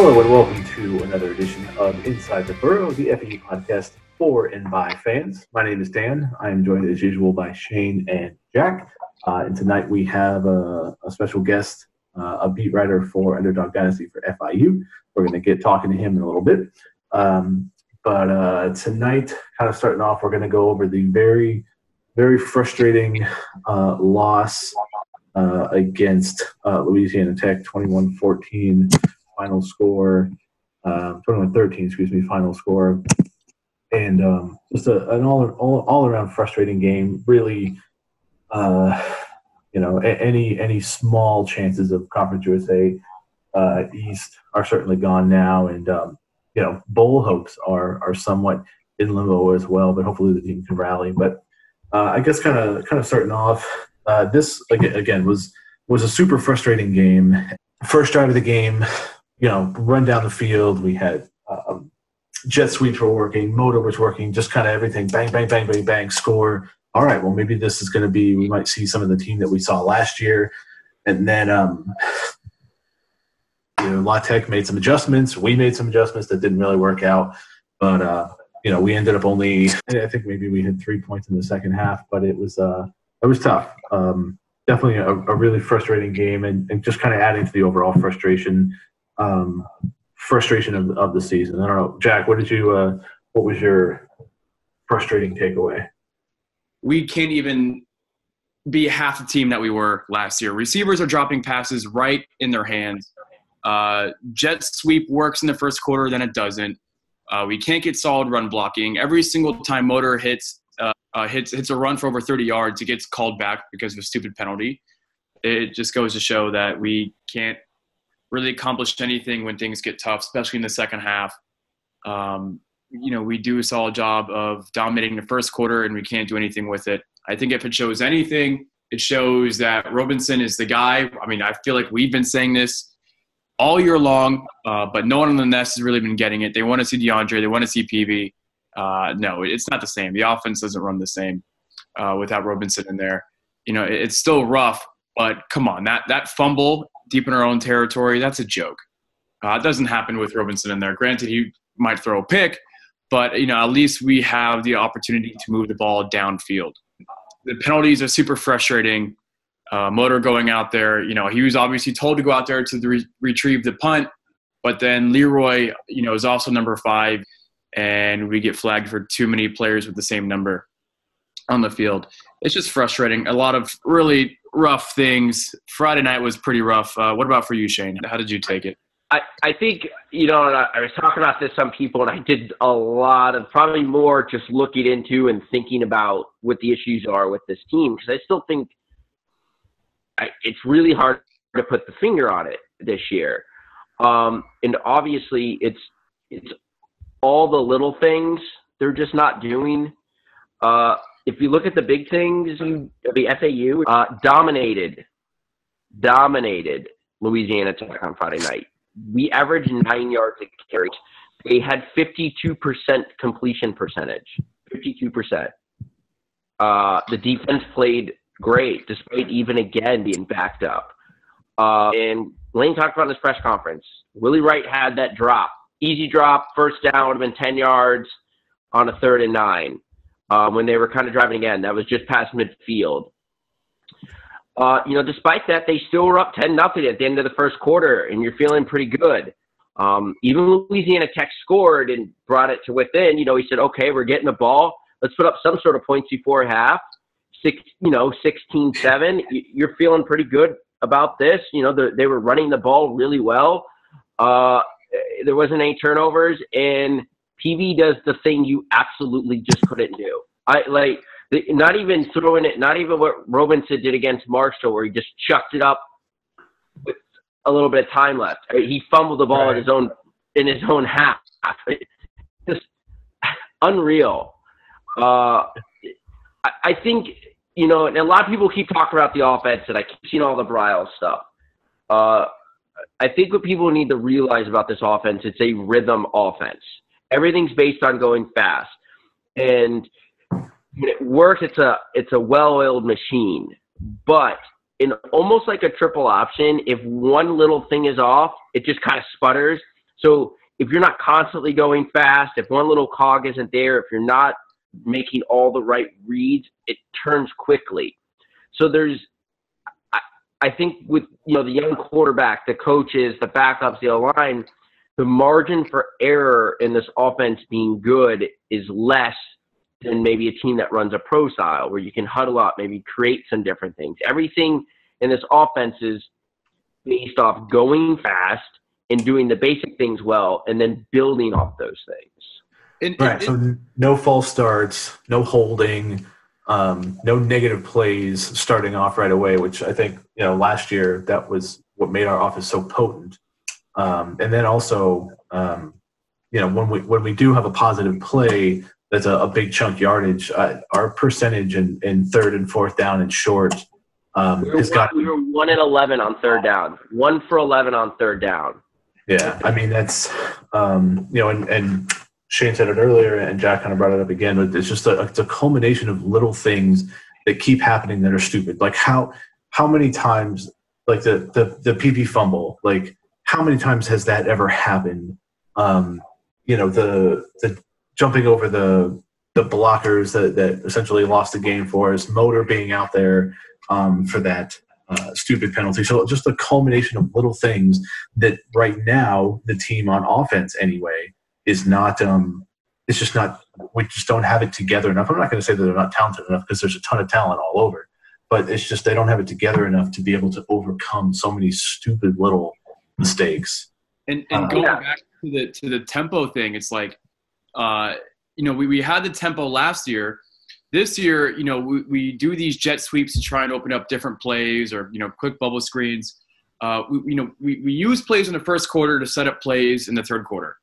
Hello and welcome to another edition of Inside the Burrow, the FAU podcast for and by fans. My name is Dan. I am joined as usual by Shane and Jack. And tonight we have a special guest, a beat writer for Underdog Dynasty for FIU. We're going to get talking to him in a little bit. But tonight, kind of starting off, we're going to go over the very, very frustrating loss against Louisiana Tech, 21-14 final score, 21-13, final score. And just an all-around frustrating game. Really, any small chances of Conference USA East are certainly gone now. And, bowl hopes are somewhat in limbo as well, but hopefully the team can rally. But I guess kind of starting off, this again was a super frustrating game. First drive of the game, run down the field. We had jet sweeps were working, motor was working, just kind of everything. Bang, bang, bang, bang, bang, score. All right, well, maybe this is going to be – we might see some of the team that we saw last year. And then La Tech made some adjustments. We made some adjustments that didn't really work out. But, we ended up only – I think maybe we had 3 points in the second half, but it was tough. Definitely a really frustrating game and just kind of adding to the overall frustration of the season. I don't know, Jack, what was your frustrating takeaway? We can't even be half the team that we were last year. Receivers are dropping passes right in their hands. Jet sweep works in the first quarter, then it doesn't. We can't get solid run blocking. Every single time motor hits a run for over 30 yards, it gets called back because of a stupid penalty. It just goes to show that we can't really accomplish anything when things get tough, especially in the second half. We do a solid job of dominating the first quarter, and we can't do anything with it. I think if it shows anything, it shows that Robinson is the guy. I mean, I feel like we've been saying this all year long, but no one on the Nest has really been getting it. They want to see DeAndre. They want to see PV. No, it's not the same. The offense doesn't run the same without Robinson in there. It's still rough, but come on, that fumble deep in our own territory, that's a joke. It doesn't happen with Robinson in there. Granted, he might throw a pick, but at least we have the opportunity to move the ball downfield. The penalties are super frustrating. Motor going out there, he was obviously told to go out there to retrieve the punt, but then Leroy, is also number 5. And we get flagged for too many players with the same number on the field. It's just frustrating. A lot of really rough things. Friday night was pretty rough. What about for you, Shane? How did you take it? I think, and I was talking about this to some people, and I did a lot of probably more just looking into and thinking about what the issues are with this team, because I still think it's really hard to put the finger on it this year. And obviously it's all the little things they're just not doing. If you look at the big things, the FAU dominated Louisiana Tech on Friday night. We averaged 9 yards a carry. They had 52% completion percentage, 52%. The defense played great, despite even again being backed up. And Lane talked about in his press conference. Willie Wright had that drop. Easy drop, first down, would have been 10 yards on a 3rd and 9 when they were kind of driving again. That was just past midfield. Despite that, they still were up 10-0 at the end of the first quarter, and you're feeling pretty good. Even Louisiana Tech scored and brought it to within. He said, okay, we're getting the ball. Let's put up some sort of points before half. 16-7. You're feeling pretty good about this. They were running the ball really well. There wasn't any turnovers, and PV does the thing you absolutely just couldn't do. Not even throwing it, not even what Robinson did against Marshall, where he just chucked it up with a little bit of time left. He fumbled the ball in his own half. Just unreal. I think, and a lot of people keep talking about the offense, and I keep seeing all the Bryles stuff. I think what people need to realize about this offense, it's a rhythm offense. Everything's based on going fast. And when it works, it's a well-oiled machine. But in almost like a triple option, if one little thing is off, it just kind of sputters. So if you're not constantly going fast, if one little cog isn't there, if you're not making all the right reads, it turns quickly. So I think with the young quarterback, the coaches, the backups, the O-line, the margin for error in this offense being good is less than maybe a team that runs a pro style where you can huddle up, maybe create some different things. Everything in this offense is based off going fast and doing the basic things well and then building off those things. Right. So no false starts, no holding, no negative plays starting off right away, which I think, last year that was what made our offense so potent. And then also, when we do have a positive play, that's a big chunk yardage. Our percentage in third and fourth down and short we were 1 in 11 on third down. 1 for 11 on third down. Yeah, I mean that's and Shane said it earlier, and Jack kind of brought it up again. But it's just it's a culmination of little things that keep happening that are stupid. Like how many times, like the PP fumble, like how many times has that ever happened? The jumping over the blockers that essentially lost the game for us, Motor being out there for that stupid penalty. So just a culmination of little things that right now the team on offense anyway is not it's just not, we just don't have it together enough. I'm not going to say that they're not talented enough because there's a ton of talent all over, but it's just they don't have it together enough to be able to overcome so many stupid little mistakes. And going back to the tempo thing, it's like we had the tempo last year. This year, we do these jet sweeps to try and open up different plays or, quick bubble screens. We use plays in the first quarter to set up plays in the third quarter,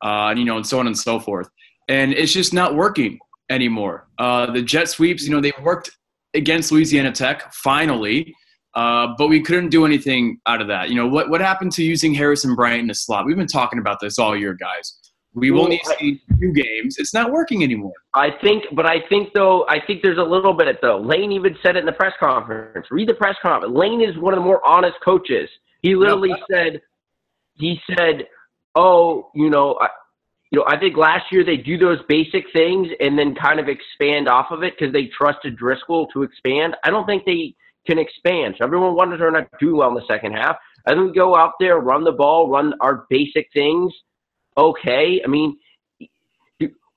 and so on and so forth. And it's just not working anymore. The jet sweeps, they worked against Louisiana Tech finally, but we couldn't do anything out of that. What happened to using Harrison Bryant in the slot? We've been talking about this all year, guys. We've only seen 2 games. It's not working anymore. I think there's a little bit of it, though. Lane even said it in the press conference. Read the press conference. Lane is one of the more honest coaches. He literally said, I think last year they do those basic things and then kind of expand off of it because they trusted Driscoll to expand. I don't think they can expand. So everyone wonders they're not doing well in the second half. I think we go out there, run the ball, run our basic things. Okay. I mean,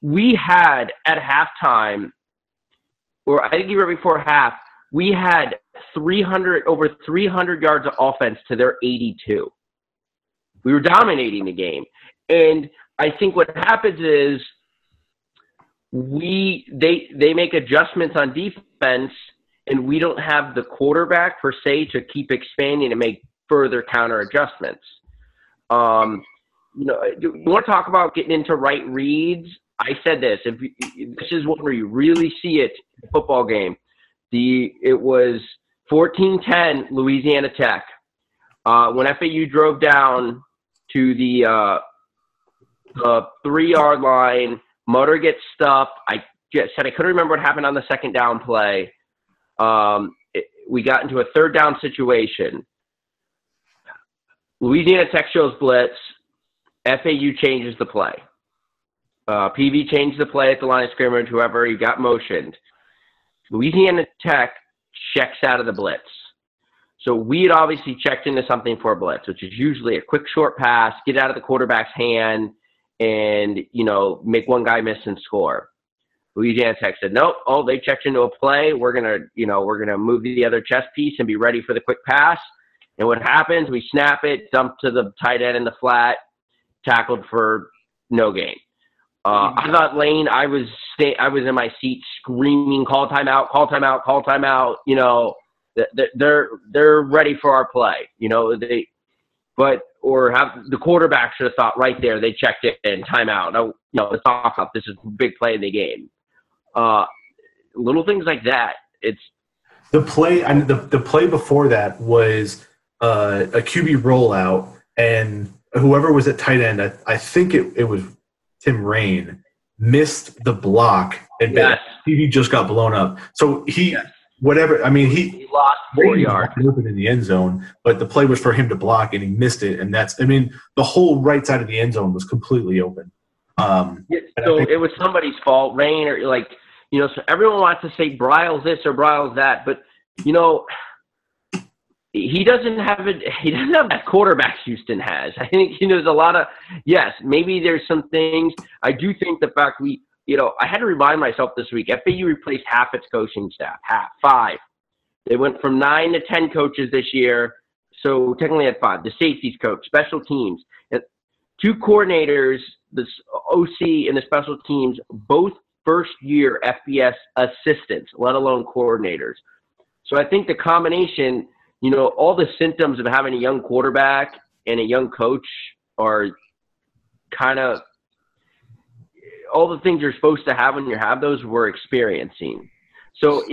we had at halftime, or I think even before half, we had over 300 yards of offense to their 82. We were dominating the game. And I think what happens is they make adjustments on defense, and we don't have the quarterback per se to keep expanding and make further counter adjustments. You want to talk about getting into right reads? I said this. This is where you really see it in the football game. It was 14-10 Louisiana Tech. When FAU drove down to the 3-yard line, Motor gets stuffed. I just said I couldn't remember what happened on the second down play. We got into a third down situation. Louisiana Tech shows blitz. FAU changes the play. PV changed the play at the line of scrimmage, whoever he got motioned. Louisiana Tech checks out of the blitz. So we had obviously checked into something for a blitz, which is usually a quick short pass, get out of the quarterback's hand, and, make one guy miss and score. Louisiana Tech said, nope, they checked into a play. We're going to move the other chess piece and be ready for the quick pass. And what happens, we snap it, dump to the tight end in the flat, tackled for no gain. I thought Lane, I was in my seat screaming, call timeout, call timeout, call timeout. They're ready for our play. The quarterback should have thought right there. They checked it in timeout. Let's talk about this is a big play in the game. Little things like that. It's the play. I mean, the play before that was a QB rollout, and whoever was at tight end, I think it was Tim Rain, missed the block, and yes. he just got blown up. So whatever. I mean, he lost 4 yards. Open in the end zone, but the play was for him to block, and he missed it. And the whole right side of the end zone was completely open. So it was somebody's fault, rain, or so everyone wants to say Bryles this or Bryles that, but he doesn't have that quarterback Houston has. I think there's a lot of maybe there's some things. I do think the fact I had to remind myself this week. FAU replaced half its coaching staff, 5. They went from 9 to 10 coaches this year, so technically at 5. The safeties coach, special teams, and 2 coordinators, the OC and the special teams, both first-year FBS assistants, let alone coordinators. So I think the combination, all the symptoms of having a young quarterback and a young coach are kind of all the things you're supposed to have when you have those we're experiencing. So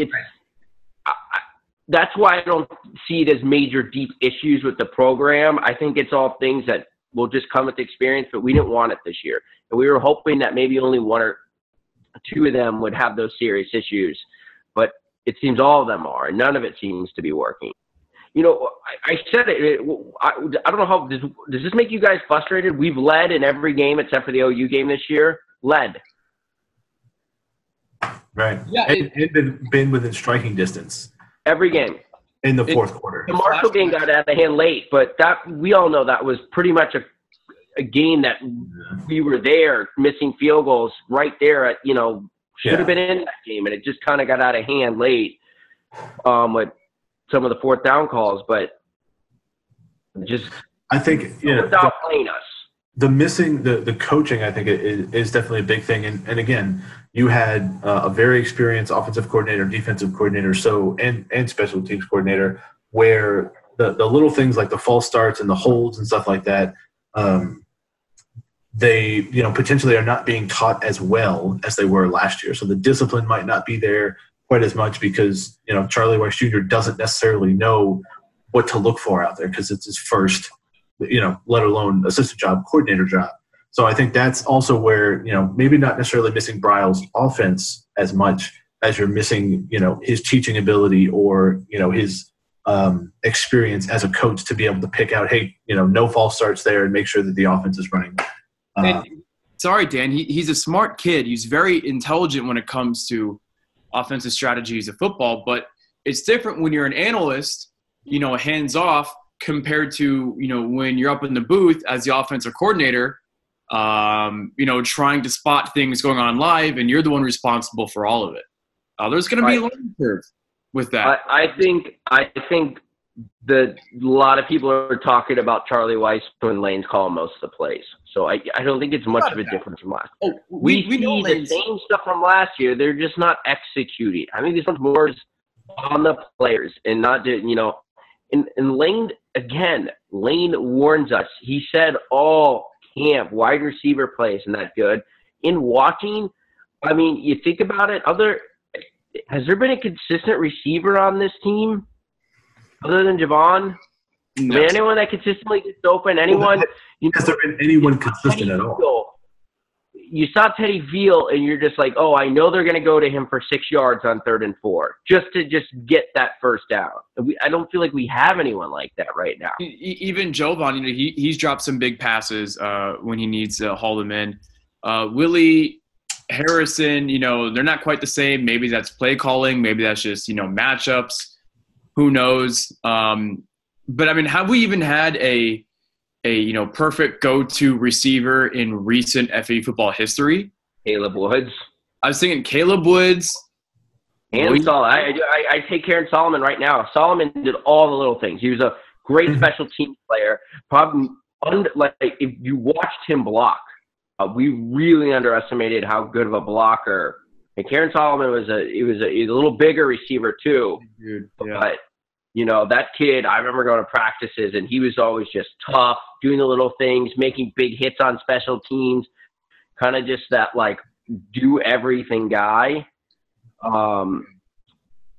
that's why I don't see it as major deep issues with the program. I think it's all things that will just come with experience, but we didn't want it this year. And we were hoping that maybe only 1 or 2 of them would have those serious issues, but it seems all of them are, and none of it seems to be working. I said it. I don't know how. Does this make you guys frustrated? We've led in every game except for the OU game this year. Led. Right. Yeah. And been within striking distance. Every game. In the fourth quarter. The Marshall game got out of hand late, but we all know that was pretty much a game that we were there, missing field goals right there at, should have been in that game, and it just kind of got out of hand late with some of the fourth down calls, but I think without playing us. The coaching, I think, is definitely a big thing. And again, you had a very experienced offensive coordinator, defensive coordinator, and special teams coordinator, where the little things like the false starts and the holds and stuff like that, they potentially are not being taught as well as they were last year. So the discipline might not be there quite as much because Charlie Weiss Jr. doesn't necessarily know what to look for out there because it's his first, let alone assistant job, coordinator job. So I think that's also where, maybe not necessarily missing Bryles' offense as much as you're missing, his teaching ability or, his experience as a coach to be able to pick out, hey, no false starts there and make sure that the offense is running. And sorry, Dan, he's a smart kid. He's very intelligent when it comes to offensive strategies of football, but it's different when you're an analyst, hands off compared to, when you're up in the booth as the offensive coordinator, trying to spot things going on live, and you're the one responsible for all of it. There's going to be a learning curve with that. I think that a lot of people are talking about Charlie Weiss when Lane's calling most of the plays. So I don't think it's much of a difference from last year. We see the same stuff from last year. They're just not executing. I think this one's more on the players and not, and Lane, again, Lane warns us. He said all camp, wide receiver plays and that good. In watching, I mean, you think about it, has there been a consistent receiver on this team other than Javon? No. I mean, anyone that consistently gets open, anyone. Has there been anyone consistent at all? You saw Teddy Veal, and you're just like, oh, I know they're going to go to him for 6 yards on 3rd and 4, just to get that first down. I don't feel like we have anyone like that right now. Even Jovan, he's dropped some big passes when he needs to haul them in. Willie Harrison, they're not quite the same. Maybe that's play calling. Maybe that's just, matchups. Who knows? But I mean, have we even had a perfect go-to receiver in recent FAU football history? Caleb Woods. I was thinking Caleb Woods. And Solomon. I take Karen Solomon right now. Solomon did all the little things. He was a great special teams player. Probably, if you watched him block, we really underestimated how good of a blocker. And Karen Solomon was a little bigger receiver too. Dude, yeah. But that kid, I remember going to practices, and he was always just tough, doing the little things, making big hits on special teams, kind of just that, do everything guy.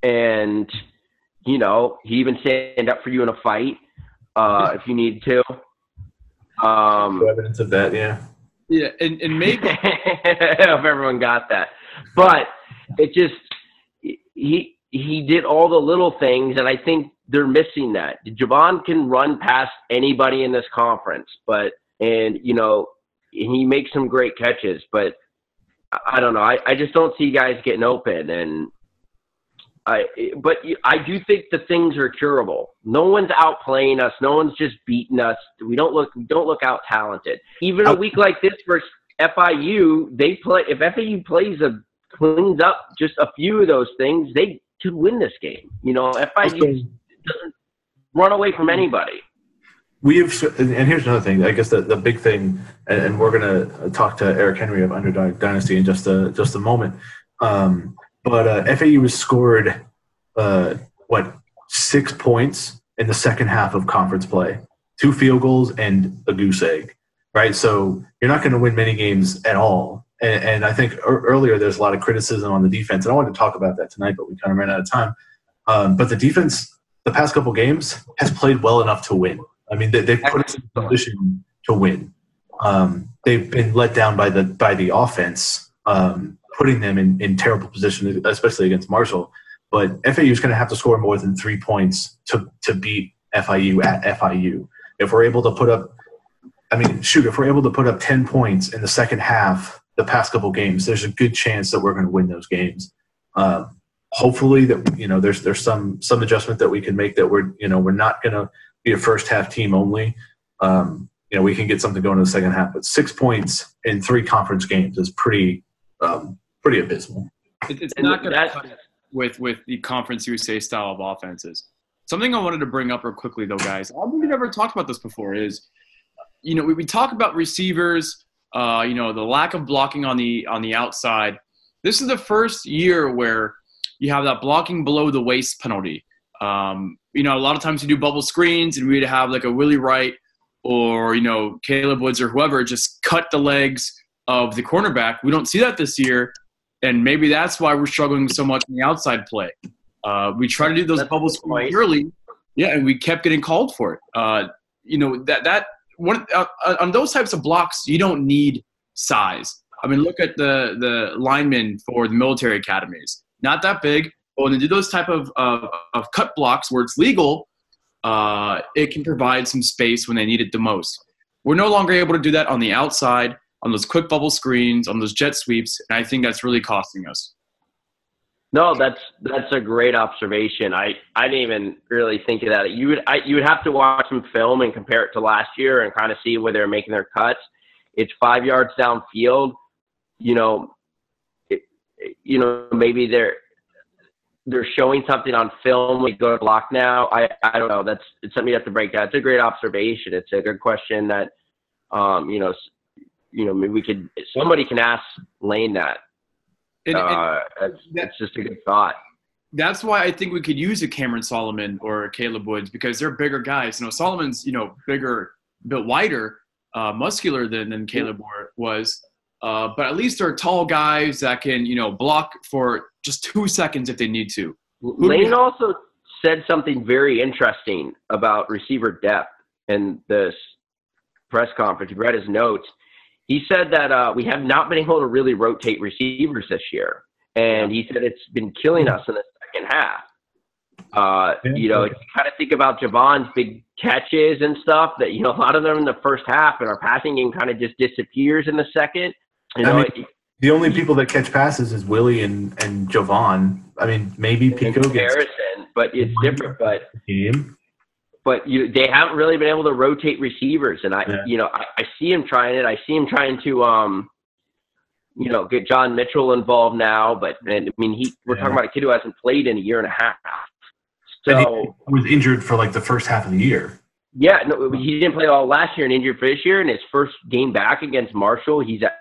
And, he even stand up for you in a fight if you need to. Evidence of that, yeah. Yeah, and maybe – if everyone got that. But it just he did all the little things, and I think they're missing that. Javon can run past anybody in this conference, and he makes some great catches, but I don't know. I just don't see guys getting open, but I do think the things are curable. No one's outplaying us. No one's just beating us. We don't look out talented. Even a week like this versus FIU, if FIU cleans up just a few of those things, they could win this game. FIU doesn't run away from anybody. And here's another thing. I guess the big thing, and we're gonna talk to Eric Henry of Underdog Dynasty in just a moment. But FAU has scored 6 points in the second half of conference play, 2 field goals and a goose egg, right? So you're not going to win many games at all. And I think earlier there's a lot of criticism on the defense, and I wanted to talk about that tonight, but we kind of ran out of time. But the defense, the past couple games, has played well enough to win. I mean, they've put us in a position to win. They've been let down by the offense, putting them in terrible position, especially against Marshall. But FAU is going to have to score more than 3 points to beat FIU at FIU. If we're able to put up, if we're able to put up 10 points in the second half the past couple games, there's a good chance that we're going to win those games. Hopefully that there's some adjustment that we can make, that we're not going to be a first half team only. We can get something going in the second half. But 6 points in 3 conference games is pretty abysmal. It's not going to cut it with the Conference USA style of offenses. Something I wanted to bring up real quickly, though, guys. I don't think we've ever talked about this before. Is we talk about receivers. The lack of blocking on the outside. This is the first year where you have that blocking below the waist penalty. A lot of times you do bubble screens, and we'd have like a Willie Wright or Caleb Woods or whoever just cut the legs of the cornerback. We don't see that this year, and maybe that's why we're struggling so much in the outside play. We try to do those bubble screens early, and we kept getting called for it. On those types of blocks, you don't need size. I mean, look at the linemen for the military academies. Not that big, but when they do those type of cut blocks where it's legal, it can provide some space when they need it the most. We're no longer able to do that on the outside, on those quick bubble screens, on those jet sweeps, and I think that's really costing us. No, that's a great observation. I didn't even really think of that. You would have to watch some film and compare it to last year and kind of see where they're making their cuts. It's 5 yards downfield. Maybe they're showing something on film. We go to block now. I don't know. It's something you have to break down. It's a great observation. It's a good question that maybe somebody can ask Lane that. It's just a good thought. That's why I think we could use a Cameron Solomon or a Caleb Woods, because they're bigger guys. Solomon's bigger, a bit wider, muscular than Caleb was, but at least they're tall guys that can block for just 2 seconds if they need to. Lane also said something very interesting about receiver depth in this press conference. He read his notes. He said that we have not been able to really rotate receivers this year. And he said it's been killing us in the second half. You kind of think about Javon's big catches and stuff that, a lot of them in the first half, and our passing game kind of just disappears in the second. The only people that catch passes is Willie and Javon. Maybe Pico gets but it's different. But they haven't really been able to rotate receivers, and I see him trying it. I see him trying to get John Mitchell involved now. We're talking about a kid who hasn't played in a year and a half. So he was injured for like the first half of the year. Yeah, no, he didn't play all last year and injured for this year. And his first game back against Marshall, he's out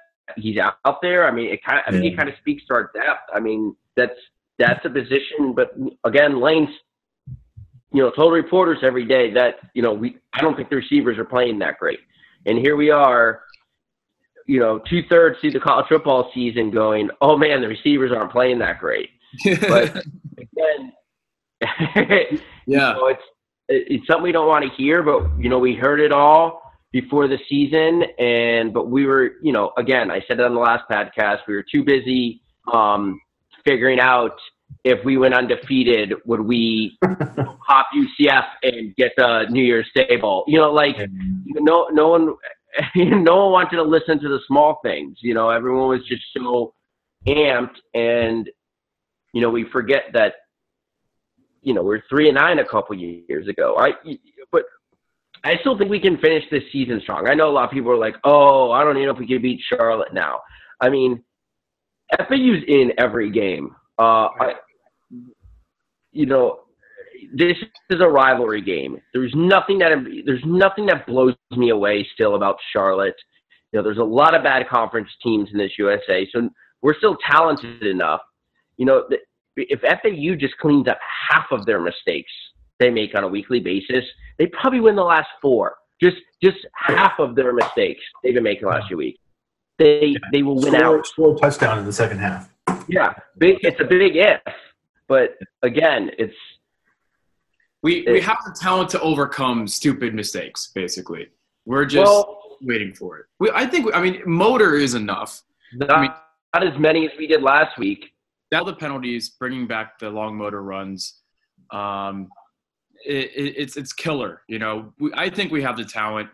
there. It kind of speaks to our depth. That's a position, but again, Lane's. Total reporters every day that, I don't think the receivers are playing that great. And here we are, 2/3 through the college football season going, oh man, the receivers aren't playing that great. But again, it's something we don't want to hear, but, we heard it all before the season. But we were, again, I said it on the last podcast, we were too busy figuring out if we went undefeated, would we hop UCF and get the New Year's Day Bowl? You know, like no one wanted to listen to the small things. You know, everyone was just so amped, and you know, we forget that. You know, we're 3-9 a couple years ago. But I still think we can finish this season strong. I know a lot of people are like, "Oh, I don't even know if we can beat Charlotte now." I mean, FAU's in every game. You know, this is a rivalry game. There's nothing that blows me away still about Charlotte. You know, there's a lot of bad conference teams in this USA, so we're still talented enough. You know, if FAU just cleans up half of their mistakes they make on a weekly basis, they probably win the last 4. Just half of their mistakes they've been making the last few weeks. They will win out. Score a touchdown in the second half. Yeah, it's a big if. But again, we have the talent to overcome stupid mistakes. Basically, we're just waiting for it. I mean, motor is enough. Not as many as we did last week. All the penalties, bringing back the long motor runs, it's killer. You know, I think we have the talent.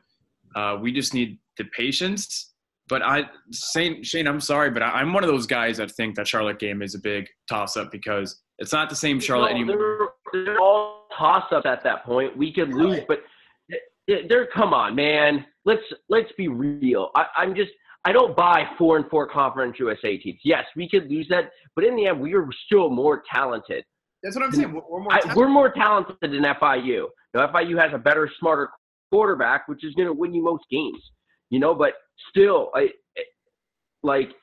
We just need the patience. But Shane, I'm sorry, but I'm one of those guys that think that Charlotte game is a big toss-up because it's not the same Charlotte anymore. They're all toss-ups at that point. We could lose, but come on, man. Let's be real. I don't buy 4-4 Conference USA teams. Yes, we could lose that, but in the end, we are still more talented. That's what I'm saying. We're more talented than FIU. Now, FIU has a better, smarter quarterback, which is going to win you most games. You know, but still, we've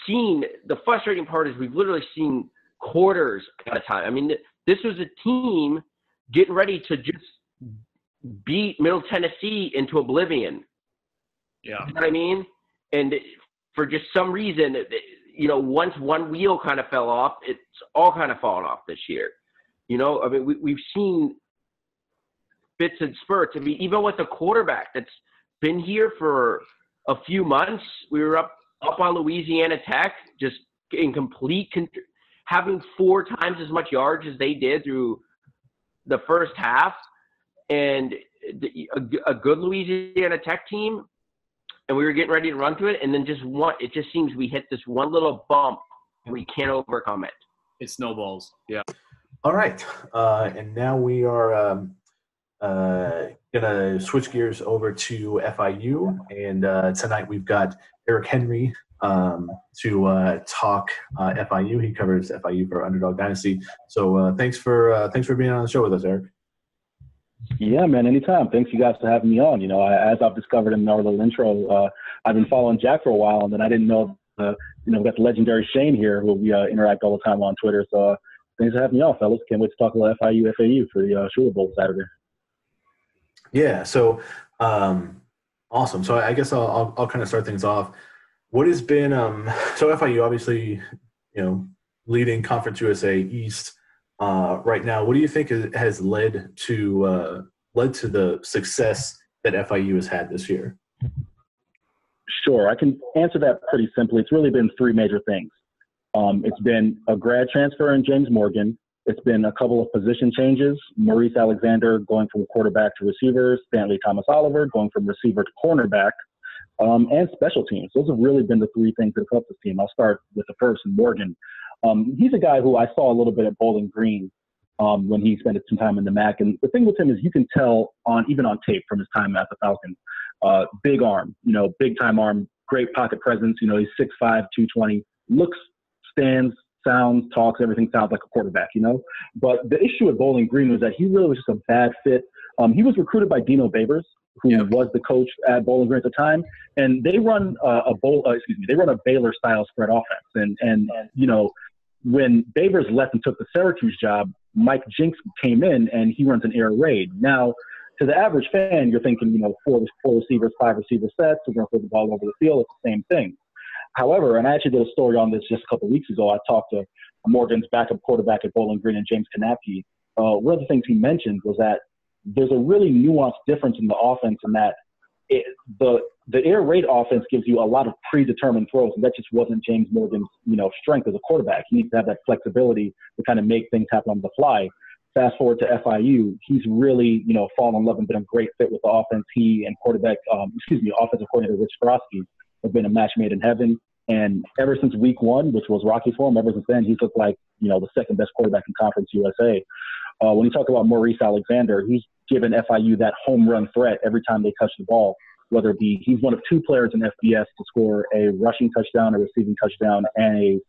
seen – the frustrating part is we've literally seen quarters at a time. I mean, this was a team getting ready to just beat Middle Tennessee into oblivion. Yeah. You know what I mean? And for just some reason, you know, once one wheel kind of fell off, it's all kind of fallen off this year. You know, I mean, we've seen bits and spurts. I mean, even with the quarterback that's been here for a few months, we were up on Louisiana Tech, just in complete having 4 times as much yards as they did through the first half, and a good Louisiana Tech team. And we were getting ready to run to it, and then it just seems we hit this one little bump, and we can't overcome it. It snowballs. Yeah. All right. And now we are going to switch gears over to FIU. And tonight we've got Eric Henry to talk FIU. He covers FIU for Underdog Dynasty. So thanks for being on the show with us, Eric. Yeah, man, anytime. Thanks you guys for having me on. You know, as I've discovered in our little intro, I've been following Jack for a while, and then I didn't know, we got the legendary Shane here who we interact all the time on Twitter. So thanks for having me on, fellas. Can't wait to talk about FIU, FAU for the Shula Bowl Saturday. Yeah, so awesome. So I guess I'll kind of start things off. What has been so FIU obviously, you know, leading Conference USA East right now. What do you think has led to the success that FIU has had this year? Sure, I can answer that pretty simply. It's really been 3 major things. It's been a grad transfer in James Morgan. It's been a couple of position changes. Maurice Alexander going from quarterback to receiver. Stanley Thomas Oliver going from receiver to cornerback. And special teams. Those have really been the 3 things that have helped this team. I'll start with the first, Morgan. He's a guy who I saw a little bit at Bowling Green when he spent some time in the MAC. And the thing with him is you can tell even on tape from his time at the Falcons, big arm, you know, big time arm, great pocket presence. You know, he's 6'5", 220, looks, stands, sounds, talks, everything sounds like a quarterback, you know. But the issue at Bowling Green was that he really was just a bad fit. He was recruited by Dino Babers, who was the coach at Bowling Green at the time, and they run a Baylor style spread offense. And you know, when Babers left and took the Syracuse job, Mike Jinks came in and he runs an air raid. Now, to the average fan, you're thinking, you know, 4 receivers, 5 receiver sets, we're going to throw the ball over the field. It's the same thing. However, and I actually did a story on this just a couple of weeks ago. I talked to Morgan's backup quarterback at Bowling Green and James Kanapke. One of the things he mentioned was that there's a really nuanced difference in the offense in that the air raid offense gives you a lot of predetermined throws, and that just wasn't James Morgan's, strength as a quarterback. He needs to have that flexibility to kind of make things happen on the fly. Fast forward to FIU, he's really, fallen in love and been a great fit with the offense. He and offensive coordinator Rich Skorosky have been a match made in heaven. And ever since week one, which was rocky for him, ever since then, he's looked like, the second best quarterback in Conference USA. When you talk about Maurice Alexander, he's given FIU that home run threat every time they touch the ball, whether it be he's one of two players in FBS to score a rushing touchdown, a receiving touchdown, and a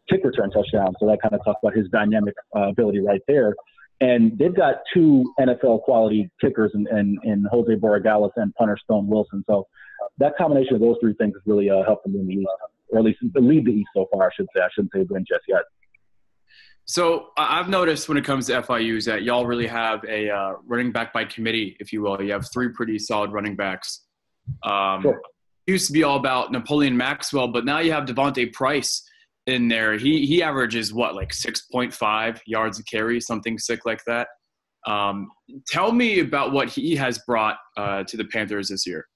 kick return touchdown. So that kind of talks about his dynamic ability right there. And they've got two NFL quality kickers in Jose Borregales and punter Stone Wilson. So that combination of those three things has really helped them in the East, or at least lead the East so far, I should say. I shouldn't say win just yet. So I've noticed when it comes to FIU is that y'all really have a running back by committee, if you will. You have three pretty solid running backs. Sure. It used to be all about Napoleon Maxwell, but now you have Devontae Price in there. He averages like 6.5 yards a carry, something sick like that. Tell me about what he has brought to the Panthers this year.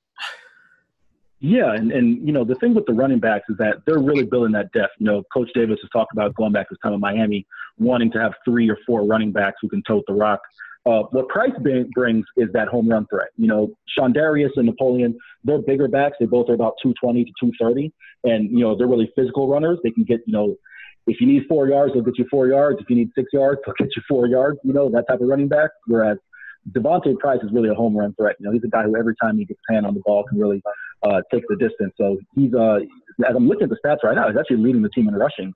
Yeah, and the thing with the running backs is that they're really building that depth. Coach Davis has talked about going back to his time in Miami, wanting to have 3 or 4 running backs who can tote the rock. What Price brings is that home run threat. Sean Darius and Napoleon, they're bigger backs. They both are about 220 to 230, and they're really physical runners. They can get, if you need 4 yards, they'll get you 4 yards. If you need 6 yards, they'll get you 4 yards. That type of running back. Whereas Devontae Price is really a home run threat. He's a guy who every time he gets a hand on the ball can really take the distance. So he's as I'm looking at the stats right now, he's actually leading the team in rushing,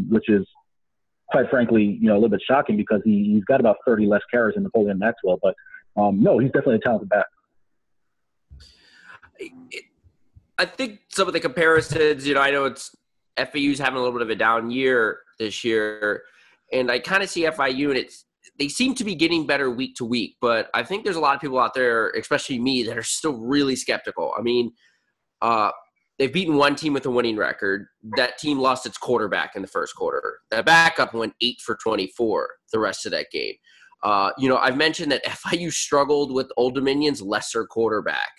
which is quite frankly, a little bit shocking because he's got about 30 less carries than Napoleon Maxwell. But no, he's definitely a talented back. I think some of the comparisons, I know FIU's having a little bit of a down year this year, and I kind of see FIU and they seem to be getting better week to week, but I think there's a lot of people out there, especially me, that are still really skeptical. I mean, they've beaten one team with a winning record. That team lost its quarterback in the first quarter. That backup went 8 for 24 the rest of that game. I've mentioned that FIU struggled with Old Dominion's lesser quarterback.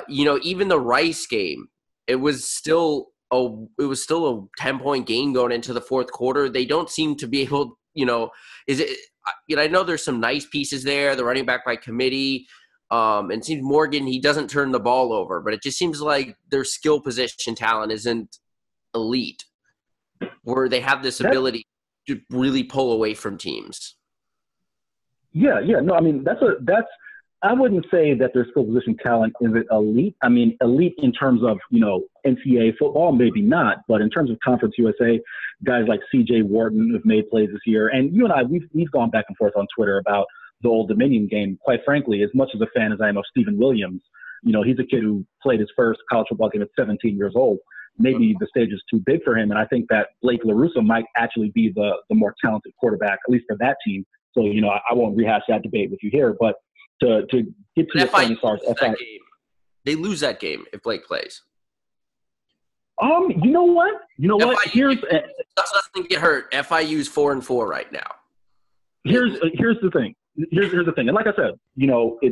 Even the Rice game, it was still a 10-point game going into the fourth quarter. They don't seem to be able, I know there's some nice pieces there, the running back by committee. And it seems Morgan, he doesn't turn the ball over, but it just seems like their skill position talent isn't elite, where they have this ability to really pull away from teams. Yeah. No, I mean, I wouldn't say that their skill position talent isn't elite. I mean, elite in terms of, NCAA football, maybe not, but in terms of Conference USA, guys like CJ Wharton have made plays this year. And you and I, we've gone back and forth on Twitter about the Old Dominion game. Quite frankly, as much as a fan as I am of Stephen Williams, he's a kid who played his first college football game at 17 years old. Maybe the stage is too big for him. And I think that Blake LaRusso might actually be the more talented quarterback, at least for that team. So, I won't rehash that debate with you here, but to get to the point as far as FIU, they lose that game if Blake plays. You know what? Here's doesn't get hurt. FIU's 4-4 right now. Here's the thing. Here's the thing. And like I said,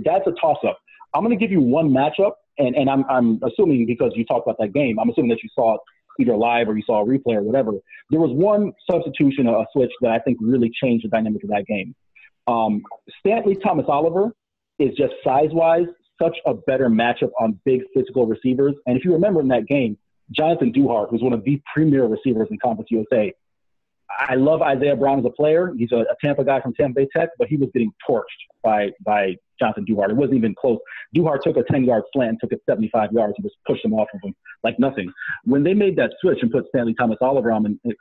that's a toss-up. I'm going to give you one matchup, and I'm assuming because you talked about that game, I'm assuming that you saw it either live or you saw a replay or whatever. There was one substitution, a switch that I think really changed the dynamic of that game. Stanley Thomas Oliver is just size-wise such a better matchup on big physical receivers. And if you remember in that game, Jonathan Duhart was one of the premier receivers in Conference USA. I love Isaiah Brown as a player. He's a Tampa guy from Tampa Bay Tech, but he was getting torched by Jonathan Duhart. It wasn't even close. Duhart took a 10-yard slant and took it 75 yards and just pushed him off of him like nothing. When they made that switch and put Stanley Thomas Oliver on him in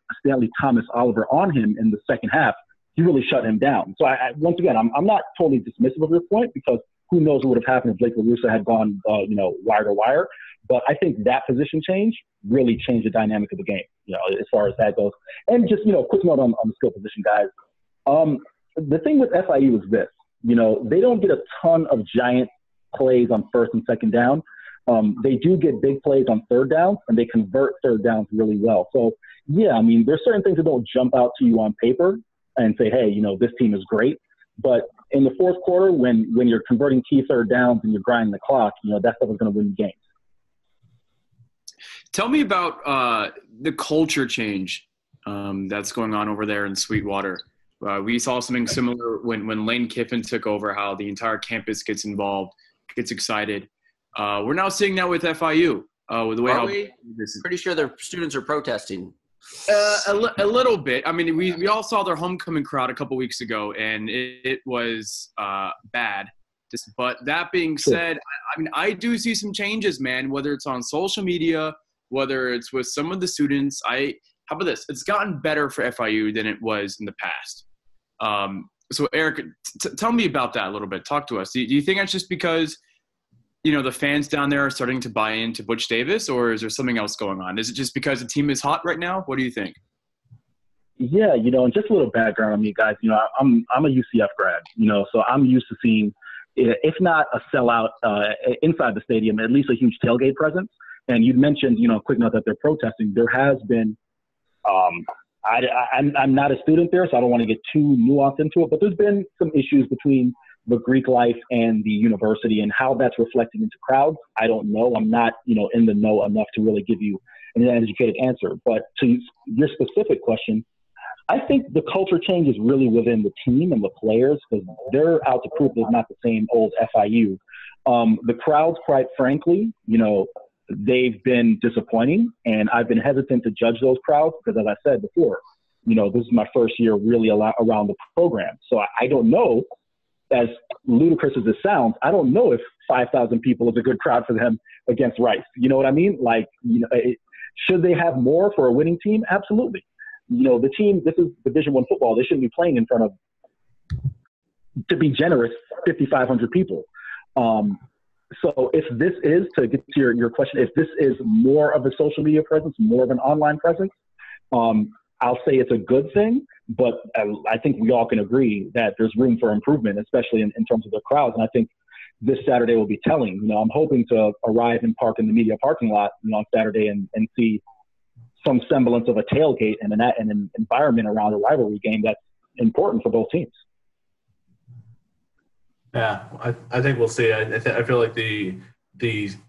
the second half, he really shut him down. So once again, I'm not totally dismissive of your point because who knows what would have happened if Blake LaRusso had gone, wire to wire. But I think that position change really changed the dynamic of the game, as far as that goes. And just, quick note on the skill position guys. The thing with FIU is this, they don't get a ton of giant plays on first and second down. They do get big plays on third downs, and they convert third downs really well. So, yeah, I mean, there's certain things that don't jump out to you on paper and say, hey, this team is great. But in the fourth quarter, when you're converting key third downs and you're grinding the clock, that stuff is going to win games. Tell me about the culture change that's going on over there in Sweetwater. We saw something similar when Lane Kiffin took over, how the entire campus gets involved, gets excited. We're now seeing that with FIU. With the way Pretty sure their students are protesting. A little bit. I mean, we all saw their homecoming crowd a couple weeks ago, and it was bad. But that being said, I mean, I do see some changes, man, whether it's on social media, whether it's with some of the students. How about this? It's gotten better for FIU than it was in the past. So, Eric, tell me about that a little bit. Talk to us. Do you think that's just because, the fans down there are starting to buy into Butch Davis, or is there something else going on? Is it just because the team is hot right now? What do you think? Yeah, and just a little background on me, guys. I'm a UCF grad, so I'm used to seeing, if not a sellout inside the stadium, at least a huge tailgate presence. And you mentioned, quick note that they're protesting. There has been, I'm not a student there, so I don't want to get too nuanced into it, but there's been some issues between the Greek life and the university, and how that's reflecting into crowds. I don't know. I'm not, in the know enough to really give you an educated answer. But to your specific question, I think the culture change is really within the team and the players, because they're out to prove it's not the same old FIU. The crowds, quite frankly, they've been disappointing, and I've been hesitant to judge those crowds because, as I said before, this is my first year really around the program. So I don't know, as ludicrous as it sounds, I don't know if 5,000 people is a good crowd for them against Rice. You know what I mean? Should they have more for a winning team? Absolutely. The team, this is Division I football. They shouldn't be playing in front of, to be generous, 5,500 people. So if this is, to get to your question, if this is more of a social media presence, more of an online presence, I'll say it's a good thing, but I think we all can agree that there's room for improvement, especially in terms of the crowds. And I think this Saturday will be telling. I'm hoping to arrive and park in the media parking lot, on Saturday and see some semblance of a tailgate and an environment around a rivalry game that's important for both teams. Yeah, I think we'll see. I feel like the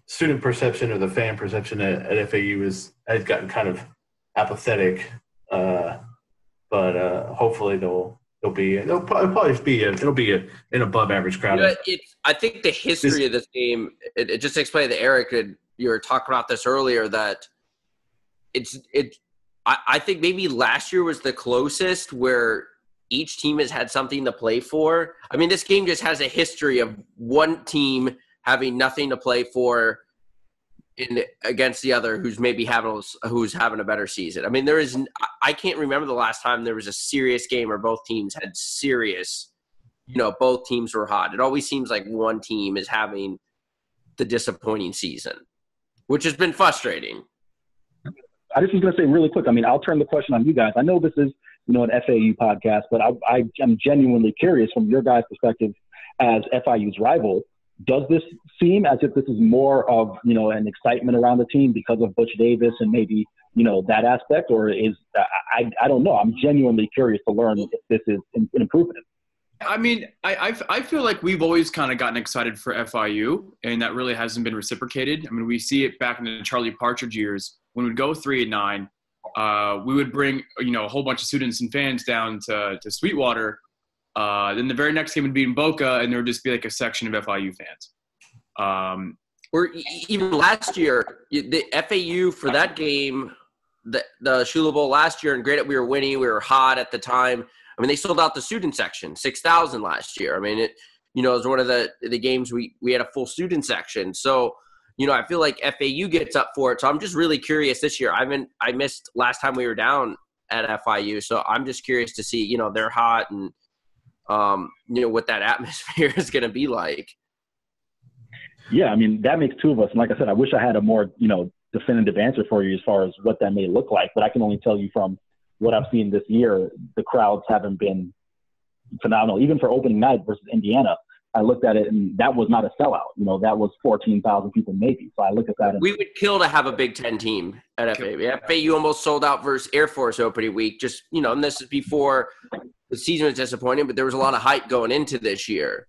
student perception or the fan perception at FAU has gotten kind of apathetic, but hopefully it'll be an above average crowd. I think the history of this game, it just explained to Eric, you were talking about this earlier, that I think maybe last year was the closest where each team has had something to play for. I mean, this game just has a history of one team having nothing to play for against the other who's having a better season. I mean, I can't remember the last time there was a serious game where both teams had serious, both teams were hot. It always seems like one team is having the disappointing season, which has been frustrating. I just was going to say really quick, I mean, I'll turn the question on you guys. I know this is, an FAU podcast, but I'm genuinely curious from your guys' perspective as FIU's rival. Does this seem as if this is more of, an excitement around the team because of Butch Davis and maybe, that aspect, or is I don't know. I'm genuinely curious to learn if this is an improvement. I mean, I feel like we've always kind of gotten excited for FIU, and that really hasn't been reciprocated. I mean, we see it back in the Charlie Partridge years when we'd go 3-9. We would bring, a whole bunch of students and fans down to Sweetwater. Then the very next game would be in Boca, and there would just be like a section of FIU fans. Or even last year, the FAU for that game, the Shula Bowl last year, and great that we were winning, we were hot at the time. I mean, they sold out the student section, 6,000 last year. I mean, it was one of the games we had a full student section. So, I feel like FAU gets up for it. So I'm just really curious this year. I missed last time we were down at FIU. So I'm just curious to see, they're hot and, what that atmosphere is going to be like. Yeah, I mean, that makes two of us. And like I said, I wish I had a more, definitive answer for you as far as what that may look like. But I can only tell you from what I've seen this year, the crowds haven't been phenomenal. Even for opening night versus Indiana, I looked at it, and that was not a sellout. That was 14,000 people maybe. So I looked at that. We would kill to have a Big Ten team at FAU. FAU almost sold out versus Air Force opening week. Just, and this is before the season was disappointing, but there was a lot of hype going into this year.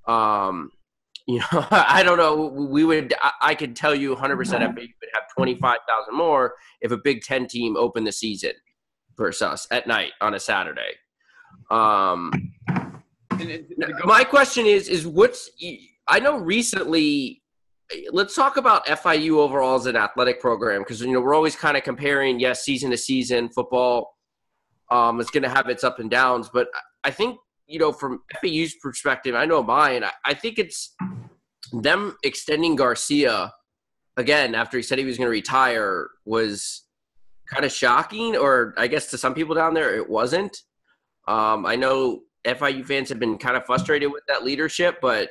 I don't know. I could tell you 100% FAU would have 25,000 more if a Big Ten team opened the season versus us at night on a Saturday. My question is I know recently, let's talk about FIU overall as an athletic program, because, we're always kind of comparing, yes, season to season. Football is going to have its up and downs, but I think, from FAU's perspective, I know mine, I think it's them extending Garcia again after he said he was going to retire was kind of shocking, or I guess to some people down there it wasn't. I know FIU fans have been kind of frustrated with that leadership, but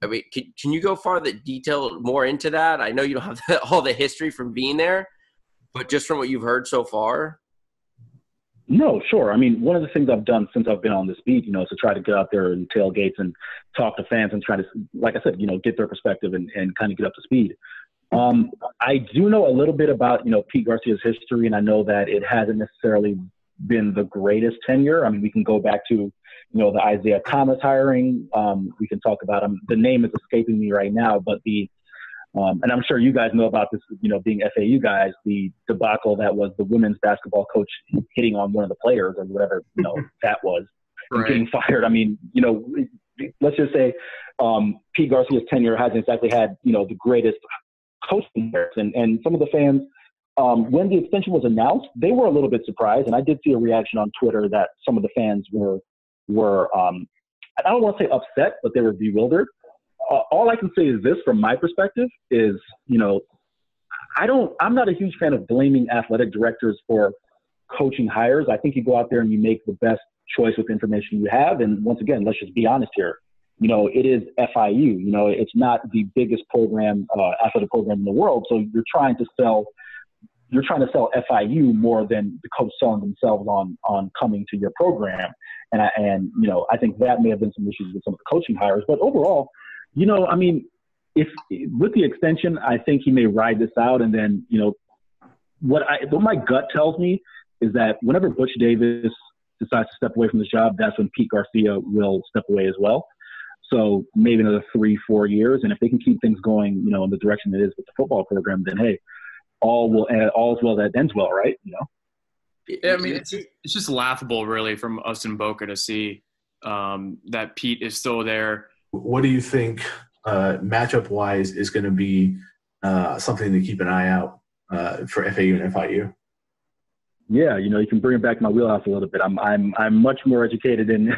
I mean, can you go farther detail more into that? I know you don't have all the history from being there, but just from what you've heard so far. No, sure. I mean, one of the things I've done since I've been on this beat, is to try to get out there and tailgates and talk to fans and try to, like I said, get their perspective and kind of get up to speed. I do know a little bit about, Pete Garcia's history, and I know that it hasn't necessarily been the greatest tenure. I mean, we can go back to, the Isaiah Thomas hiring. We can talk about him. The name is escaping me right now, but and I'm sure you guys know about this, being FAU guys, the debacle that was the women's basketball coach hitting on one of the players or whatever, that was, and getting fired. I mean, let's just say Pete Garcia's tenure hasn't exactly had, the greatest coaching years. And some of the fans, when the extension was announced, they were a little bit surprised. And I did see a reaction on Twitter that some of the fans were I don't want to say upset, but they were bewildered. All I can say is this, from my perspective, is, I'm not a huge fan of blaming athletic directors for coaching hires. I think you go out there and you make the best choice with the information you have. And once again, let's just be honest here. It is FIU. It's not the biggest program, athletic program in the world. So you're trying to sell FIU more than the coach selling themselves on coming to your program. And I think that may have been some issues with some of the coaching hires. But overall, I mean, if with the extension, I think he may ride this out. And then, what my gut tells me is that whenever Butch Davis decides to step away from this job, that's when Pete Garcia will step away as well. So maybe another 3-4 years. And if they can keep things going, in the direction it is with the football program, then, hey, all's well that ends well, right? I mean, it's just laughable, really, from us in Boca to see that Pete is still there. What do you think, matchup-wise, is going to be something to keep an eye out for FAU and FIU? Yeah, you can bring it back to my wheelhouse a little bit. I'm much more educated in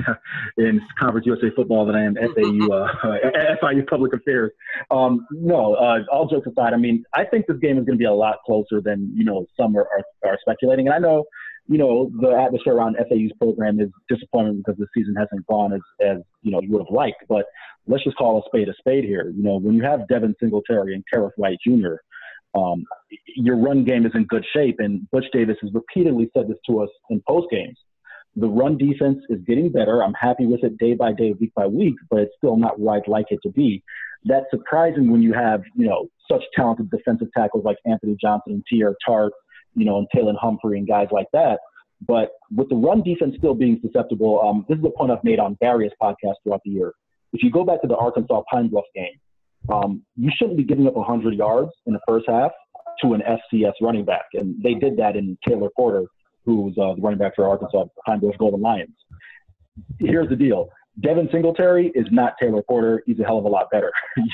Conference USA football than I am FIU public affairs. All jokes aside, I mean, I think this game is going to be a lot closer than some are speculating. And I know the atmosphere around FAU's program is disappointing because the season hasn't gone as you would have liked. But let's just call a spade here. When you have Devin Singletary and Kareth White Jr., your run game is in good shape, and Butch Davis has repeatedly said this to us in post games. The run defense is getting better. I'm happy with it day by day, week by week, but it's still not where I'd like it to be. That's surprising when you have, such talented defensive tackles like Anthony Johnson and T.R. Tart, and Taylor Humphrey and guys like that. But with the run defense still being susceptible, this is a point I've made on various podcasts throughout the year. If you go back to the Arkansas Pine Bluff game, you shouldn't be giving up 100 yards in the first half to an FCS running back. And they did that in Taylor Porter, who was the running back for Arkansas Pine Bluff Golden Lions. Here's the deal. Devin Singletary is not Taylor Porter. He's a hell of a lot better.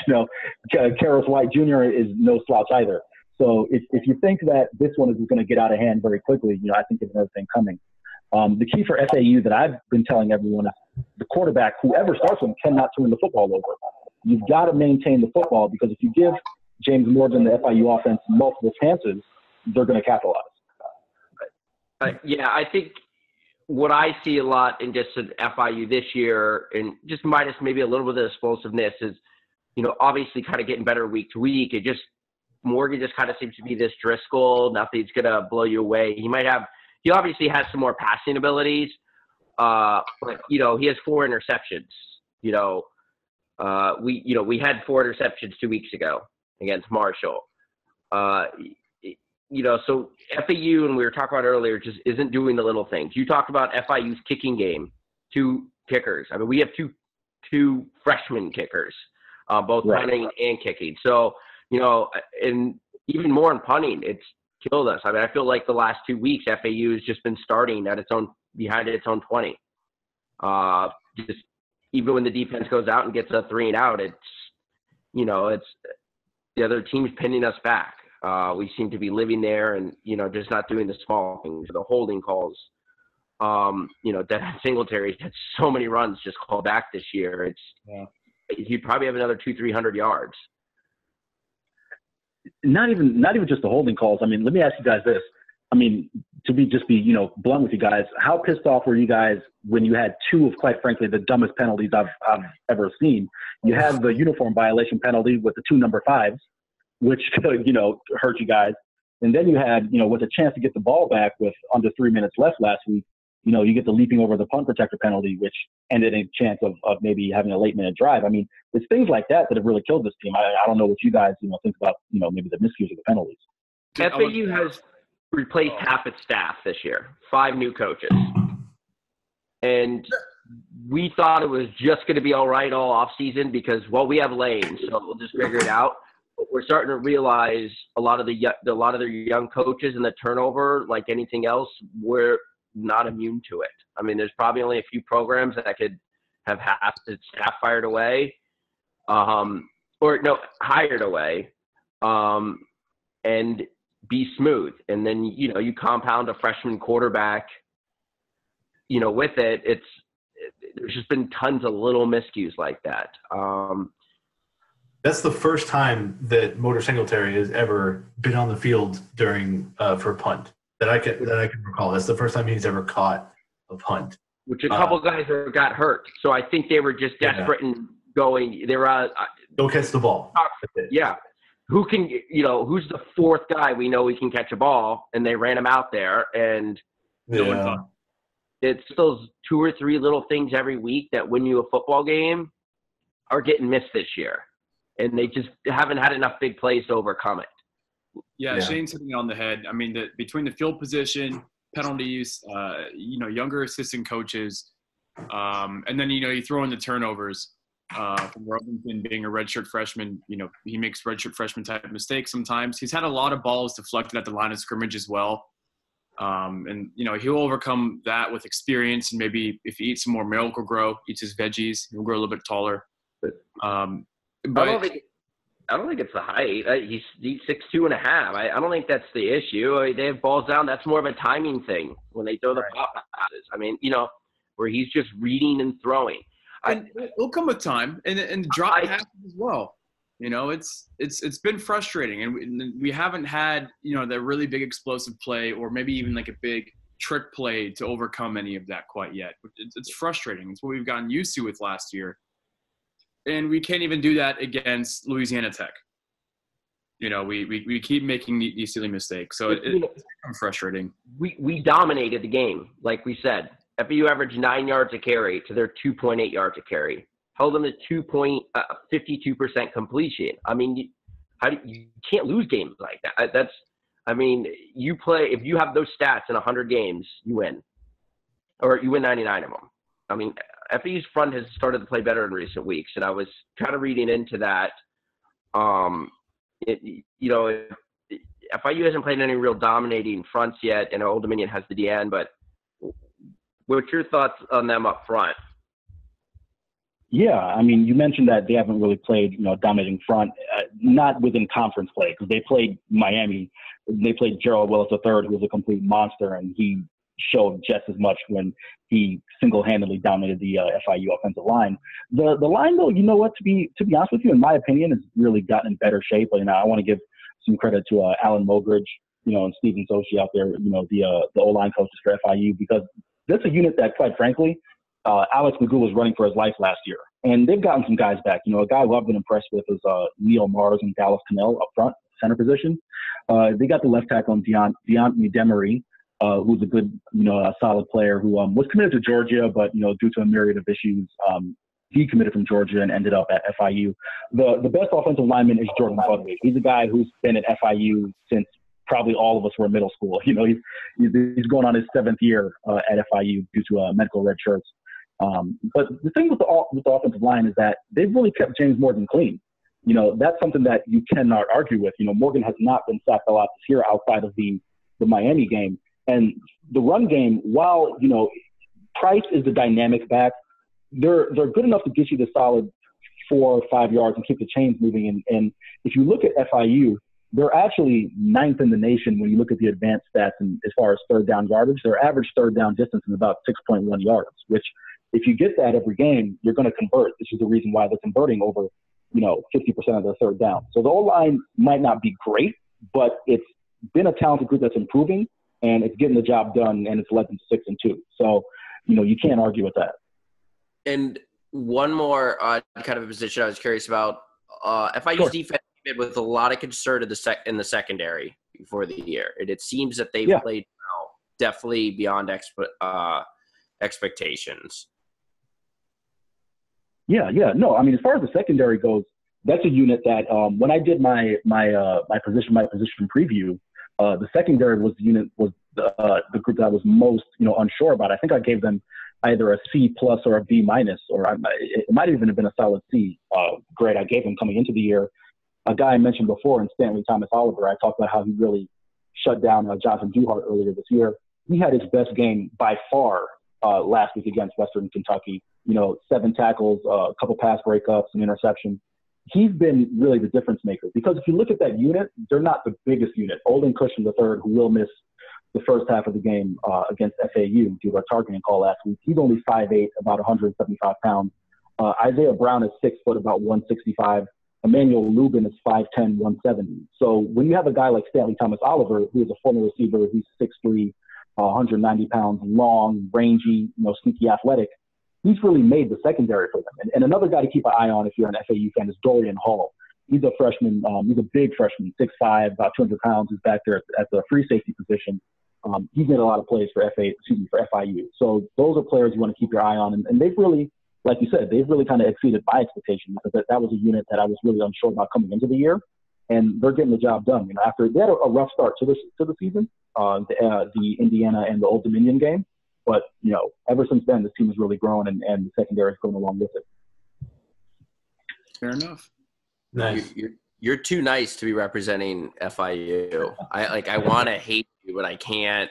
Kareth White Jr. is no slouch either. So if you think that this one is going to get out of hand very quickly, I think there's another thing coming. The key for FAU that I've been telling everyone is the quarterback, whoever starts him, cannot turn the football over. You've got to maintain the football, because if you give James Morgan, the FIU offense, multiple chances, they're going to capitalize. I think what I see a lot in just an FIU this year, and just minus maybe a little bit of explosiveness, is, obviously kind of getting better week to week. Morgan just kind of seems to be this Driscoll. Nothing's going to blow you away. He obviously has some more passing abilities, but, he has 4 interceptions. We had 4 interceptions 2 weeks ago against Marshall. So FAU, and we were talking about earlier, just isn't doing the little things. You talked about FIU's kicking game two kickers. I mean, we have two freshman kickers, both punting and kicking. So, and even more in punting, it's killed us. I mean, I feel like the last 2 weeks, FAU has just been starting behind its own 20. Just even when the defense goes out and gets a 3 and out, it's the other team's pinning us back. We seem to be living there and, just not doing the small things, the holding calls. Devin Singletary had so many runs just called back this year. He'd probably have another 200-300 yards. Not even just the holding calls. I mean, let me ask you guys this. I mean, to be blunt with you guys, how pissed off were you guys when you had two of, quite frankly, the dumbest penalties I've ever seen? You had the uniform violation penalty with the 2 number 5s, which could, hurt you guys. And then you had, with a chance to get the ball back with under 3 minutes left last week, you get the leaping over the punt protector penalty, which ended in a chance of maybe having a late minute drive. I mean, it's things like that have really killed this team. I don't know what you guys, think about, maybe the miscues of the penalties. FAU has replaced half its staff this year, 5 new coaches. And we thought it was just going to be all right all off season because, we have lanes, so we'll just figure it out. But we're starting to realize a lot of their young coaches and the turnover, like anything else, we're not immune to it. I mean, there's probably only a few programs that could have half the staff fired away, hired away, and be smooth. And then, you compound a freshman quarterback, with it. There's just been tons of little miscues like that. That's the first time that Motor Singletary has ever been on the field during for a punt that I can recall. That's the first time he's ever caught a punt. Which a couple guys got hurt, so I think they were just desperate and going. They were go catch the ball. Yeah, who can who's the 4th guy we know we can catch a ball, and they ran him out there, and no one thought. It's those 2 or 3 little things every week that win you a football game are getting missed this year. And they just haven't had enough big plays to overcome it. Yeah, Shane's hitting it on the head. I mean, between the field position, penalties, younger assistant coaches, and then, you throw in the turnovers from Robinson being a redshirt freshman. He makes redshirt freshman type of mistakes sometimes. He's had a lot of balls deflected at the line of scrimmage as well. And, he'll overcome that with experience. And maybe if he eats some more milk or eats his veggies, he'll grow a little bit taller. But I don't think it's the height. He's 6'2.5". I don't think that's the issue. They have balls down. That's more of a timing thing when they throw the pop passes. I mean, where he's just reading and throwing. And it'll come with time and drop passes as well. It's been frustrating, and we haven't had that really big explosive play or maybe even like a big trick play to overcome any of that quite yet. It's frustrating. It's what we've gotten used to with last year. And we can't even do that against Louisiana Tech. We keep making these silly mistakes. So it's frustrating. We dominated the game, like we said. FAU averaged 9 yards a carry to their 2.8 yards a carry. Held them to 52% completion. I mean, you can't lose games like that. If you have those stats in 100 games, you win. Or you win 99 of them. I mean, FAU's front has started to play better in recent weeks, and I was kind of reading into that. FIU hasn't played any real dominating fronts yet, and Old Dominion has the DN, but what's your thoughts on them up front? Yeah, I mean, you mentioned that they haven't really played, dominating front, not within conference play, because they played Miami. They played Gerald Willis III, who was a complete monster, and he showed just as much when he single-handedly dominated the FIU offensive line. The line, though, to be honest with you, in my opinion, has really gotten in better shape. I want to give some credit to Alan Mogridge, and Stephen Sochi out there, the O-line coaches for FIU, because that's a unit that, quite frankly, Alex Magoo was running for his life last year. And they've gotten some guys back. A guy who I've been impressed with is Neil Mars and Dallas Cannell up front, center position. They got the left tackle on Deontay Demery, who's a good, a solid player who was committed to Georgia, but, due to a myriad of issues, decommitted from Georgia and ended up at FIU. The best offensive lineman is Jordan Budwig. He's a guy who's been at FIU since probably all of us were in middle school. He's going on his 7th year at FIU due to medical red shirts. But the thing with the offensive line is that they've really kept James Morgan clean. That's something that you cannot argue with. Morgan has not been sacked a lot this year outside of the Miami game. And the run game, while, Price is the dynamic back, they're good enough to get you the solid 4 or 5 yards and keep the chains moving. And if you look at FIU, they're actually 9th in the nation when you look at the advanced stats and as far as third down yardage. Their average third down distance is about 6.1 yards, which if you get that every game, you're going to convert. This is the reason why they're converting over, 50% of their third down. So the O-line might not be great, but it's been a talented group that's improving, and it's getting the job done, and it's led them to 6-2. So, you can't argue with that. And one more kind of a position I was curious about. FIU's defense came in with a lot of concern in the secondary before the year. And it seems that they've played well, definitely beyond expectations. Yeah. No, I mean, as far as the secondary goes, that's a unit that when I did my position preview, the secondary was the group that I was most unsure about. I think I gave them either a C+ or a B-, or it might even have been a solid C grade I gave them coming into the year. A guy I mentioned before, in Stanley Thomas Oliver, I talked about how he really shut down Jonathan Duhart earlier this year. He had his best game by far last week against Western Kentucky. 7 tackles, a couple pass breakups, an interception. He's been really the difference maker, because if you look at that unit, they're not the biggest unit. Olden Cushion III, who will miss the first half of the game against FAU due to a targeting call last week, he's only 5'8", about 175 pounds. Isaiah Brown is 6 foot, about 165. Emmanuel Lubin is 5'10", 170. So when you have a guy like Stanley Thomas Oliver, who is a former receiver, who's 6'3", 190 pounds, long, rangy, sneaky athletic, he's really made the secondary for them. And another guy to keep an eye on if you're an FAU fan is Dorian Hall. He's a freshman. He's a big freshman, 6'5", about 200 pounds. He's back there at the free safety position. He's made a lot of plays for FIU. So those are players you want to keep your eye on. And they've really, like you said, they've really kind of exceeded my expectations, because that was a unit that I was really unsure about coming into the year. And they're getting the job done. After they had a rough start to the season, the Indiana and the Old Dominion game. But, ever since then, this team has really grown, and the secondary has grown along with it. Fair enough. Nice. You're too nice to be representing FIU. I want to hate you, but I can't.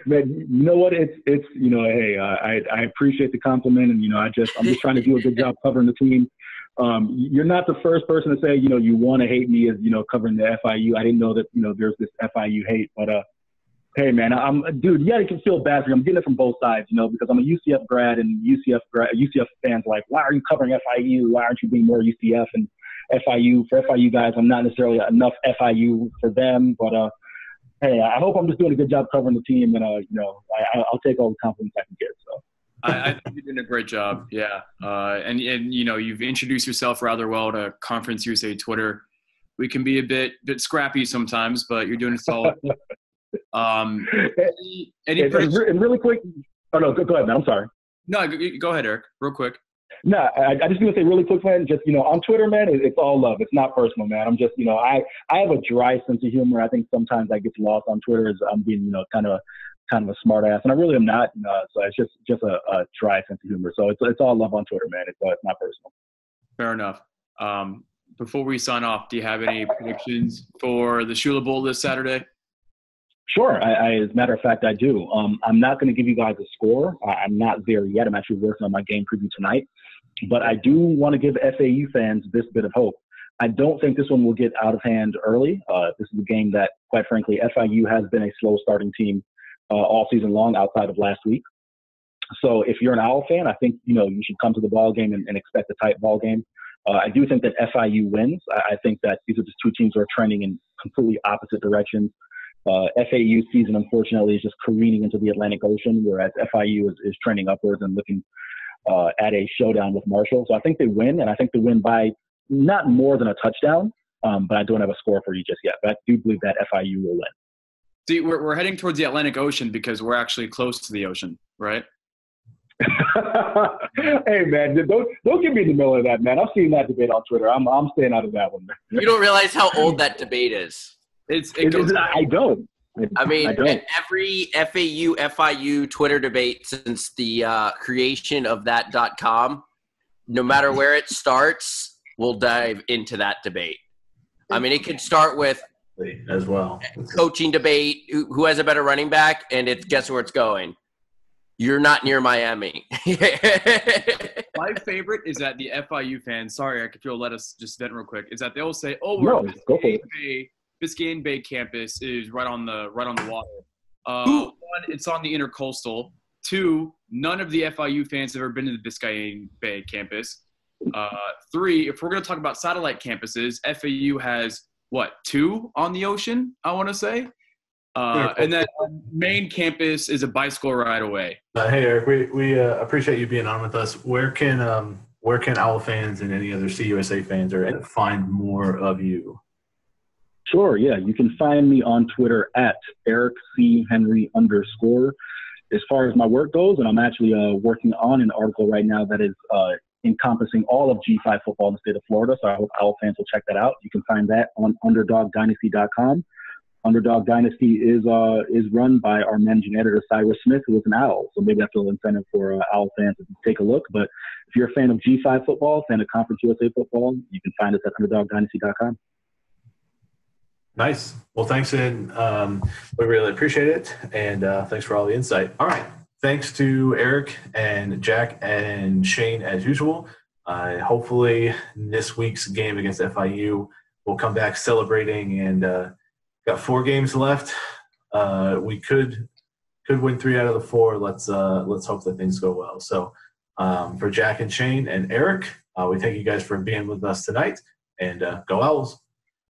Man, you know what? It's hey, I appreciate the compliment, and I'm just trying to do a good job covering the team. You're not the first person to say you want to hate me as covering the FIU. I didn't know that there's this FIU hate, but hey man, dude, you gotta feel bad for me. I'm getting it from both sides, because I'm a UCF grad, and UCF fans are like, why are you covering FIU? Why aren't you being more UCF? And FIU, for FIU guys, I'm not necessarily enough FIU for them, but hey, I hope I'm just doing a good job covering the team, and I'll take all the compliments I can get. So. I think you're doing a great job, yeah. And you've introduced yourself rather well to Conference USA Twitter. We can be a bit scrappy sometimes, but you're doing it solid. And really quick. Oh no, go ahead, man. I'm sorry. No, go ahead, Eric. Real quick. No, I just want to say really quick, man. Just on Twitter, man, it's all love. It's not personal, man. I'm just I have a dry sense of humor. I think sometimes I get lost on Twitter as I'm being kind of a smart ass, and I really am not. So it's just a dry sense of humor. So it's all love on Twitter, man. It's not personal. Fair enough. Before we sign off, do you have any predictions for the Shula Bowl this Saturday? Sure. As a matter of fact, I do. I'm not going to give you guys a score. I'm not there yet. I'm actually working on my game preview tonight. But I do want to give FAU fans this bit of hope. I don't think this one will get out of hand early. This is a game that, quite frankly, FIU has been a slow starting team all season long outside of last week. So if you're an Owl fan, I think, you should come to the ball game and expect a tight ball game. I do think that FIU wins. I think that these are just two teams who are trending in completely opposite directions. FAU season, unfortunately, is just careening into the Atlantic Ocean, whereas FIU is trending upwards and looking at a showdown with Marshall. So I think they win, and I think they win by not more than a touchdown, but I don't have a score for you just yet. But I do believe that FIU will win. See, we're heading towards the Atlantic Ocean because we're actually close to the ocean, right? Hey, man, don't get me in the middle of that, man. I've seen that debate on Twitter. I'm staying out of that one, man. You don't realize how old that debate is. I don't. I mean, don't. every FAU, FIU Twitter debate since the creation of that .com, no matter where it starts, we'll dive into that debate. I mean, it could start with as well coaching debate, who has a better running back, and guess where it's going. You're not near Miami. My favorite is that the FIU fans, sorry, Eric, if you'll let us just vent real quick, is that they'll say, Biscayne Bay campus is right on the water. One, it's on the intercoastal. Two, none of the FIU fans have ever been to the Biscayne Bay campus. Three, if we're going to talk about satellite campuses, FAU has, two on the ocean, I want to say? And then main campus is a bicycle ride away. Hey, Eric, we appreciate you being on with us. Where can Owl fans and any other CUSA fans find more of you? Sure, yeah. You can find me on Twitter at EricCHenry_. As far as my work goes, and I'm actually working on an article right now that is encompassing all of G5 football in the state of Florida, so I hope Owl fans will check that out. You can find that on UnderdogDynasty.com. Underdog Dynasty is run by our managing editor, Cyrus Smith, who is an Owl, so maybe that's a little incentive for Owl fans to take a look. But if you're a fan of G5 football, fan of Conference USA football, you can find us at UnderdogDynasty.com. Nice. Well, thanks, and we really appreciate it, and thanks for all the insight. All right. Thanks to Eric and Jack and Shane as usual. Hopefully this week's game against FIU will come back celebrating, and got 4 games left. We could win 3 out of the 4. Let's hope that things go well. So for Jack and Shane and Eric, we thank you guys for being with us tonight, and go Owls.